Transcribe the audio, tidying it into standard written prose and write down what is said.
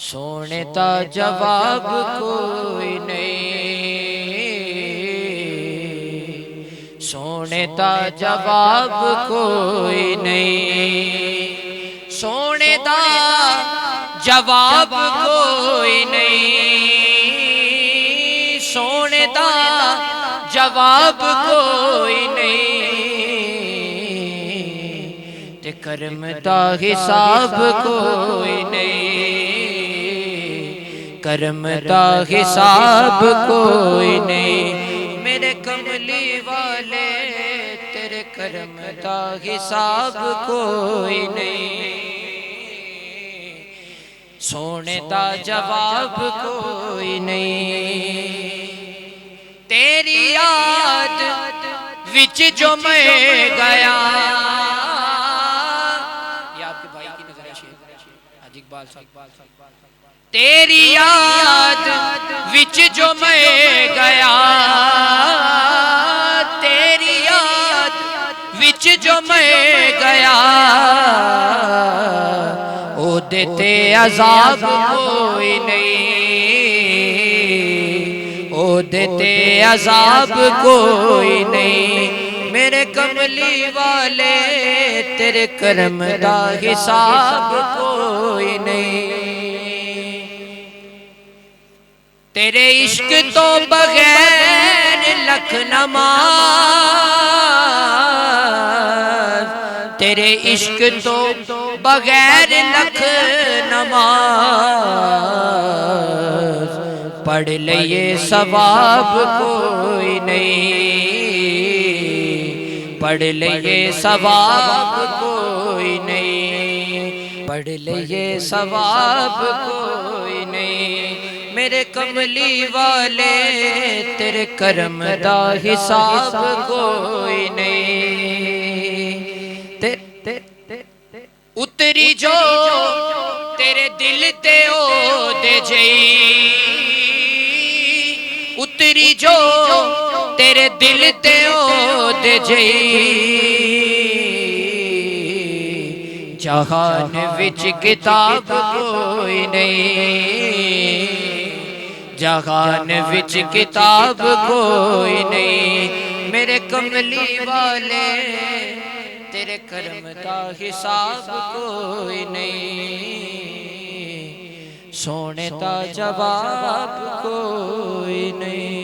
سونے دا جواب کوئی نہیں، سونے دا جواب کوئی نہیں، سونے دا جواب کوئی نہیں، سونے دا جواب کوئی نہیں، تے کرم دا حساب کوئی نہیں، کرم دا حساب کوئی نہیں، میرے کملی والے تیرے کرم دا حساب کوئی نہیں، سونے دا جواب کوئی نہیں، تیری یاد وچ جو میں گیا، یہ آپ کے بھائی کی نظر ہے حاجی اقبال صاحب، تیری یاد وچ جو میں گیا، تیری یاد وچ جو میں گیا، او دیتے عذاب کوئی نہیں، او دیتے عذاب کوئی نہیں، میرے کملی والے تیرے کرم دا حساب کوئی نہیں، تیرے عشق تو بغیر لکھ نماز، تیرے عشق تو بغیر لکھ نماز، پڑھ لئے ثواب کوئی نہیں، پڑھ لئے ثواب کوئی نہیں، پڑھ لئے ثواب کوئی نہیں، میرے کملی والے تیرے کرم دا حساب کوئی نہیں، اتری جو تیرے دل تے او دے جئی، اتری جو تیرے دل تے او دے جئی، جہان وچ کتاب کوئی نہیں، جہان وچ کتاب کوئی نہیں، میرے کملی والے تیرے کرم دا حساب کوئی نہیں، سونے دا جواب کوئی نہیں۔